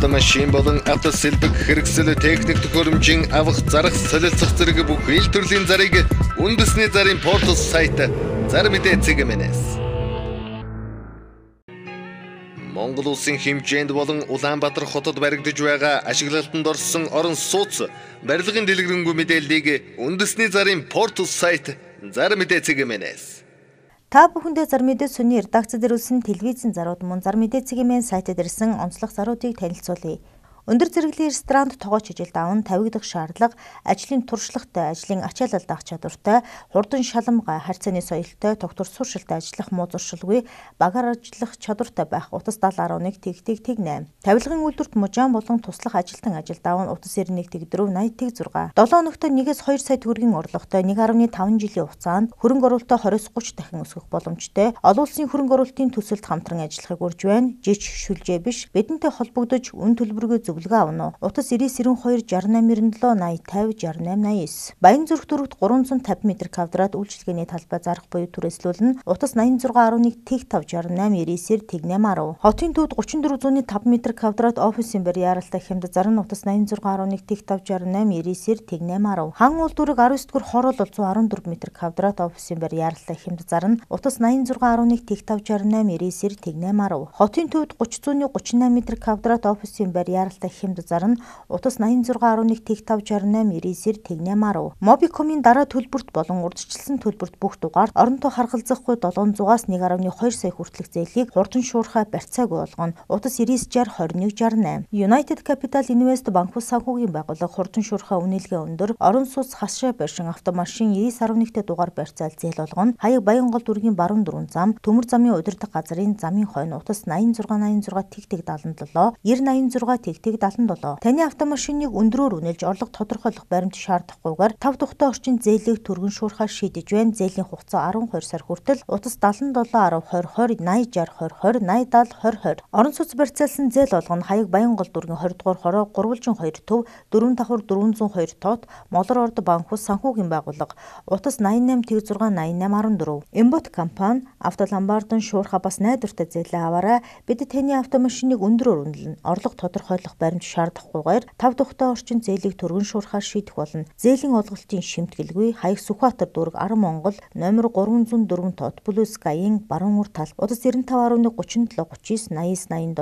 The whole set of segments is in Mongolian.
автомашин болон автосэлбэг хэрэгсэл техник төхөөрөмжийн авах зарах солилцох зэрэг бүх ил төрлийн зарыг үндэсний зарын портал сайт Зар мэдээ цэгмэнэс. Монгол улсын хэмжээнд болон Улаанбаатар хотод баригдаж байгаа ашиглалтанд орсон орон сууц барилгын дэлгэрэнгүй мэдээллийг үндэсний зарын портал сайт Зар мэдээ цэгмэнэс. Та бүхэндээ Зар мэдээ сүний редакц дээр үлсэн телевизийн зарууд мөн Зар мэдээ цэгийн сайтад ирсэн онцлог заруудыг танилцуулъя. Өндөр зэрэглэлийн ресторанд тогооч ижил даван тавигдах шаардлага, ажлын туршлагатай, ажлын ачаалал даах чадвартай, хурдан шаламгай, харьцааны соёлтой, тогтвор сууршилтай ажиллах муу зуршилгүй, багаар ажиллах чадвартай байх утас 70.1 тэг 8. Тавилгын үйлдвэрт мужаан болон туслах ажилтан ажил даван утас 91 тэг 4 80 тэг 6. 7 өнөختө 1-2 сая төгрөгийн орлоготой 1.5 жилийн хугацаанд хөрөнгө оруулалтаа 20-30 дахин өсгөх боломжтой. Олон улсын хөрөнгө оруулалтын төсөлд хамтран ажиллахыг урьж байна. Жиж шүлжээ биш. Бидэнтэй холбогдож үн төлбөргөө авна. Утас 9992 6897 8050 6889. Баянзүрх дөрөвт 350 м2 үйлчилгээний талбай зарах буюу түрээслүүлнэ. Утас 8611 тэг 5 68 99-ээр тэг 810. Хотын төвд 3405 м2 офисын барь яаралтай хямд зарна. Утас 8611 тэг 5 68 99-ээр тэг 810. Хан улдүрэг 19-р хороол 114 м2 офисын барь яаралтай хямд зарна. Утас 8611 тэг 5 68 99-ээр тэг 810. Хотын төвд 30 38 м2 офисын барь яаралтай хямд зарна. Утас 8611 тэг 5 68 99-ээр тэг 810. Мобикомын дараа төлбөрт болон урьдчилсан төлбөрт бүх дугаард оронтой харгалзахгүй 700-аас 1.2 сая хүртэлх зээлийг хурдан шуурхай барьцаагүй болгоно. Утас 9960 21 68. United Capital Invest банк ус санхүүгийн байгууллага хурдан шуурхай үнэлгээ өндөр, орон сууц хасшаа байшин автомашин 99.1 дугаар барьцаал зээл болгоно. Хаяг Баянгол дүүргийн баруун дөрвөн зам, Төмөр замын удирдах газрын замын хойно утас 8686 тэг 77, 9086 тэг 77. Таны автомашиныг өндрөөр үнэлж орлого тодорхойлох баримт шаардахгүйгээр 5 тухтай орчим зээлийг түргэн шуурхаар шийдэж байна. Зээлийн хугацаа 12 сар хүртэл. Утас 77 10 20 20 80 60 20 80 70 20 20. Орон сууц барьцаалсан зээл болгоно. Хаяг Баянгол дүүргийн 20 дугаар хороо, Гурвалжин 2 төв, 4 давхар 402 тоот, Молор орд банк ус санхүүгийн байгууллага. Утас 88 тэг 6 88 14. Эмбот компани автоламбардан шуурхаа бас найдвартай зээлээ аваарай. Бид таны автомашиныг өндрөөр үнэлнэ. Орлого тодорхойлох баримт шаардахгүйгээр 5 тухтай орчим зээлийг түргэн шуурхаар шийдэх болно. Зээлийн олголтын шимтгэлгүй Хаяг Сүхбаатар дүүрэг 10 Монгол номер 304 тоот Blue Sky-ийн баруун урт тал. Утас 9511 37 39 89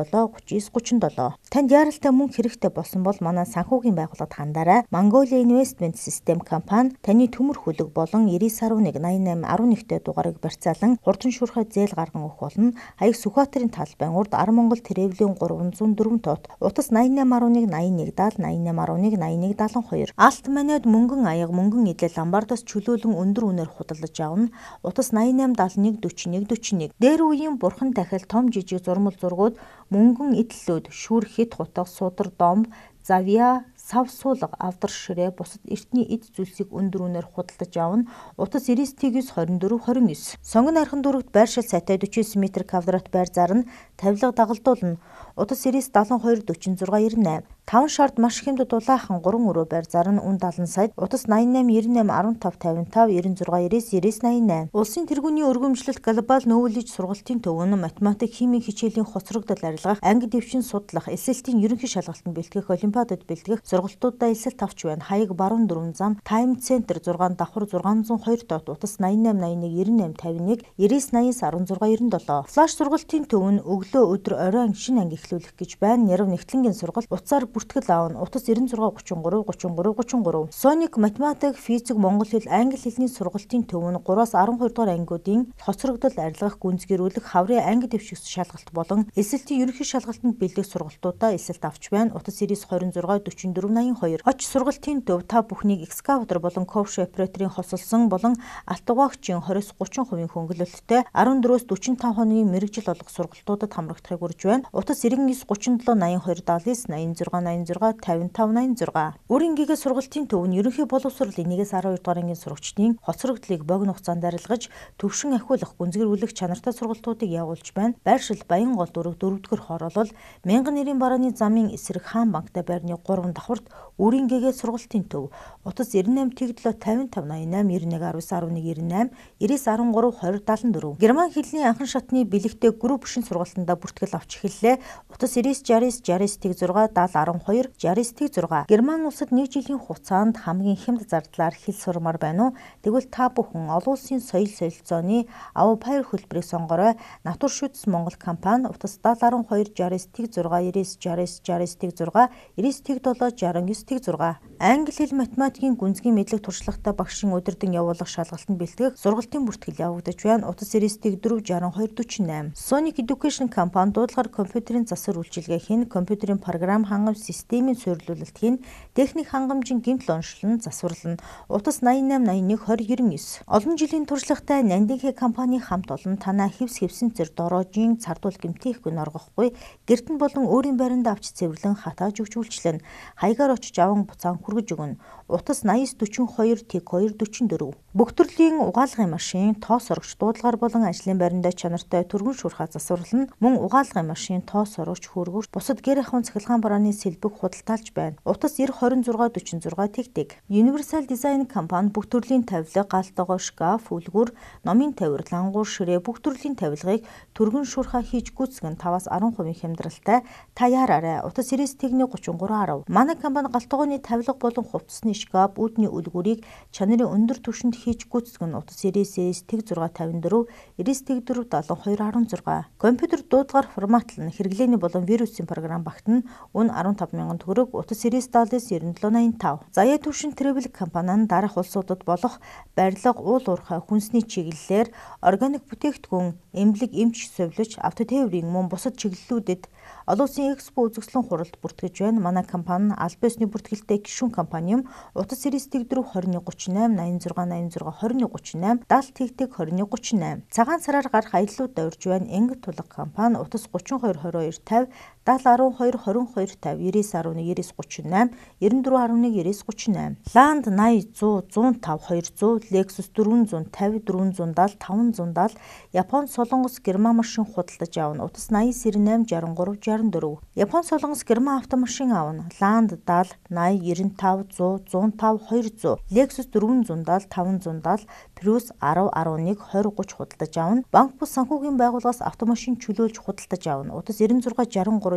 87 39 37. Танд яаралтай мөнгө хэрэгтэй болсон бол манай санхүүгийн байгууллагад хандаарай. Mongolia Investment System компани таны төмөр хөлөг болон 9911 88 11-т дугаарыг барьцаалан хурдан шуурхай зээл гарган өгөх болно. Хаяг Сүхбаатарын талбайн урд 10 Монгол Тэрвлийн 304 тоот. Утас 8811 81 70 8811 81 72. Алт манайд мөнгөн аяга мөнгөн идэл ламбардаас чөлөөлөн өндөр үнээр худалдаж авна. Утас 88 71 41 41. Дээр үеийн бурхан дахил том жижиг зурмал зургууд мөнгөн идэллүүд шүр хит хутга судар домб завья сав суулга авдар ширээ бусад эртний эд зүйлсийг өндөр үнээр худалдаж авна. Утас 99 24 29. Сонгон архан дүүрэгт байршил сайтай 49 м2 байр зарна. Тавилга дагалдуулна. Утас 99 72 46 98. 5 шард маш хэмд дулаахан 3 өрөө байр зарна. Үн 70 сая. Утас 88 98 15 55 96 99 88. Улсын тэргүүний өргөмжлөлт глобал нөвөлж сургалтын төвөн математик, химийн хичээлийн хоцрогдол арилгах, анги дэвшин судлах, эсэлтийн ерөнхий шалгалтанд бэлтгэх, олимпиадад бэлтгэх сургалтуудаа эсэлт авч байна. Хаяг баруун дөрвөн зам, Тайм центр 6 давхар 602 тоот. Утас 88 81 98 51 99 80 16 97. Флаш сургалтын төвөн өглөө өдөр оройн шинэ анги эхлүүлэх гэж байна. Нэрв нэгтлэнгийн сургалт утсаар бүртгэл аавна. Утас 96 33 33 33. Соник математик, физик, монгол хэл, англи хэлний сургалтын төвөн 3-аас 12 дугаар ангиудын хоцрогдол арилгах, гүнзгийрүүлэх, хаврын анги дэвших шалгалт болон эсэлтийн ерөнхий шалгалтанд бэлдэх сургалтуудаа эсэлт авч байна. Утас 99 26 44 82. Хоч сургалтын төв та бүхнийг экскаватор болон ковш операторын хосолсон болон алтугаагчийн 20-30% хөнгөлөлттэй 14-өөс 45 хоногийн мэргэжил олох сургалтуудад хамрагдахыг урьж байна. Утас 99 37 82 79 86 86 55 86. Үрингийн сургалтын төв нь ерөнхий боловсролын 1-ээс 12 дугаар ангийн сурагчдын хоцрогдлыг богино хугацаанд арилгаж, төвшин ахиулах, гүнзгийрүүлэх чанартай сургалтуудыг явуулж байна. Байршил Баянгол дүүрэг 4-р хороолол 1000 нэрийн барааны замын эсрэг хаан банктай байрны 3 давхар дугаарт өөрийн гээгээ сургалтын төв утас 98 тэгдлөө 55 88 91 19 11 98 99 13 20 74 Герман хэлний анхан шатны бэлэгтэй групп шин сургалтандаа бүртгэл авч эхэллээ. Утас 99 69 69 6 70 12 69 6 Герман улсад 1 жилийн хугацаанд хамгийн хямд зардлаар хэл сурмаар байна уу? Тэгвэл та бүхэн олон улсын соёл солилцооны ав баяр хөтөлбөрийг сонгорой. Натур шүтс Монгол компани утас 70 12 69 6 99 69 69 6 Англи хэл математикийн гүнзгий мэдлэг туршлагатай багшийн удирдан явуулах шалгалтанд бэлтгэх сургалтын бүртгэл явагдаж байна. Утас 99 4 62 48 Sonic Education компани дуудлагаар компьютерийн засвар үйлчилгээ хийн, компьютерийн програм хангамж системийн суйрлуулалт хийн, техник хангамжийн гэмтэл онцлон засварлана. Утас 88 81 20 99 Олон жилийн туршлагатай Нандинхэ компани хамт олон танаа хэвсэн цэр дороожийн цардуул гэмтээхгүй норгохгүй гэртэн болон өөрийн байранд авч цэвэрлэн хатааж өгч үйлчлэн хаягаар очиж аван буцаан хүргэж өгнө. Утас 89 42 тэг 2 44 Бүх төрлийн угаалгын машин, тоос орогч дуудлагаар болон ажлын байранда чанартай түргэн шуурхаа засварлана. Мөн угаалгын машин, тоос орогч хөргөгч бусад гэр ахуйн цахилгаан барааны сэлбэг худалдаалж байна. Утас 90 26 46 тэг. Universal Design компани бүх төрлийн тавилга, галтгой шкаф, үлгүр, номын тавир, лангуур ширээ бүх төрлийн тавилгыг түргэн шуурхаа хийж гүйцэтгэн 5-10% хямдралтай та яараарай. Утас 99 тэгний 33 10 Манай компани галтгойны тавилга болон хувцасны шкаф, үүдний үлгүрийг чанарын өндөр түвшинд хийж гүйцэтгэн. Утас 99 тэг 6 54 99 тэг 4 72 16 Компьютер дуудлагаар форматлан хэрэглээний болон вирусын програм багтана. Үн 15,000 төгрөг. Утас 99 97 85 Заяа түвшин Travel компани дараах улсуудад болох барилга, уул уурхай, хүнсний чиглэлээр органик бүтээгдэхүүн, эмнэлэг, эмч совилж, автотээврийн мөн бусад чиглэлүүдэд олон улсын экспо үзэсгэлэн хуралд бүртгэж байна. Манай компани аль биесны бүртгэлтэй гишүүн компани юм. Утас 99 4 21 38 86 86 21 38 70 тэг 21 38 Цагаан сараар гарах аяллуудад урьж байна. Энгит тулга компани утас 32 22 50 70 12 22 50 99 11 39 38 94 11 39 38 Ланд 80 100 105 200 Lexus 450 470 570 Япон Солонгос Герман машин худалдаж авна. Утас 80 98 63 64 Япон Солонгос Герман автомашин авна. Ланд 70 80 95 100 105 200 Lexus 470 570 плюс 10 11 20 30 худалдаж авна. Банк бус санхүүгийн байгууллагаас автомашин чөлөөлж худалдаж авна. Утас 96 63 98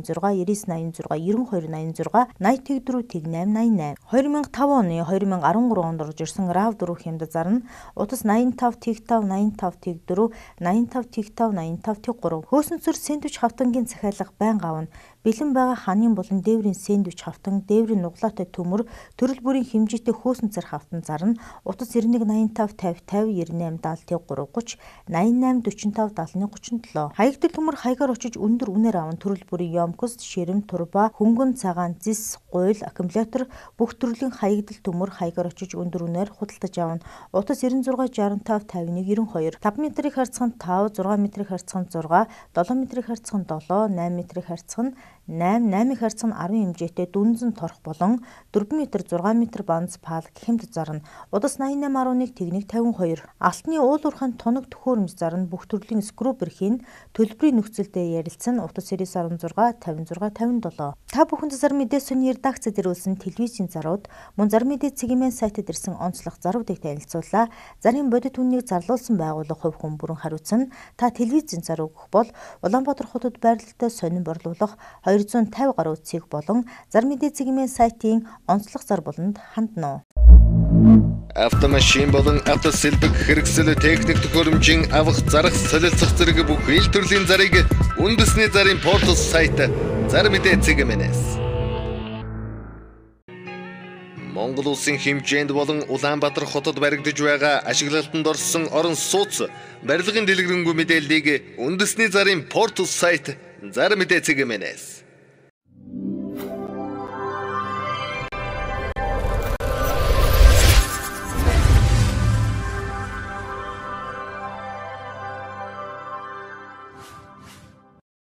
86 99 86 92 86 80 4 88 2005 оны 2013 онд орж ирсэн RAV4 хямд зарна. Утас 85 тэг 5 85 тэг 4 85 тэг 5 85 тэг 3 Хөөсөнцөр сэндвич хавтангийн захиалга байнга авна. Бэлэн байгаа ханын болон дээврийн сэндвич хавтан, дээврийн нуглаатай төмөр, төрөл бүрийн хэмжээтэй хөөсөнцөр хавтан зарна. Утас 91 85 50 50 98 70 30 3 30 98 45 71 37 Хаягдл төмөр хаягаар очиж өндөр үнээр аван төрөл бүрийн ёмкост, ширэм, турба, хөнгөн цагаан, зис, гуйл, аккумулятор бүх төрлийн хаягдл төмөр хаягаар очиж өндөр үнээр худалдаж авна. Утас 96 65 51 92 5 метрийг харьцан 5 6 метрийг харьцан 6 7 метрийг харьцан 7 8 метрийг харьцан 8 8-ыг харьцан 10 хэмжээтэй дүнзэн торох болон 4 м 6 м банц палк хэмт зарна. Удас 88 11 тэгник 52 Алтны уул уурхайн тоног төхөөрөмж зарна. Бүх төрлийн скрубер хийн төлбөрийн нөхцөлдөө ярилцсан. Утас 916 56 57 Та бүхэнд зар мэдээ сүний редакцид ирүүлсэн телевизийн зарууд мөн зар мэдээ цэгийн сайтад ирсэн онцлог заруудыг танилцууллаа. Зарын бодит үннийг зарлуулсан байгууллага хувь хүн бүрэн хариуцна. Та телевизийн зар өгөх бол Улаанбаатар хотод байрлалтай сонин борлуулах 250 гаруй цэг болон зар мэдээ цэгийн сайтын онцлог зар болонд хандна. Автомашин болон автосэлбэг хэрэгсэл техник төхөөрөмжийн авах, зарах, солилцох зэрэг бүх ил төрлийн зарыг үндэсний зарын портал сайт зар мэдээ цэгмээс Монгол улсын хэмжээнд болон Улаанбаатар хотод баригдаж байгаа ашиглалтанд орсон орон сууц барилгын дэлгэрэнгүй мэдээллийг үндэсний зарын портал сайт зар мэдээ цэгмээс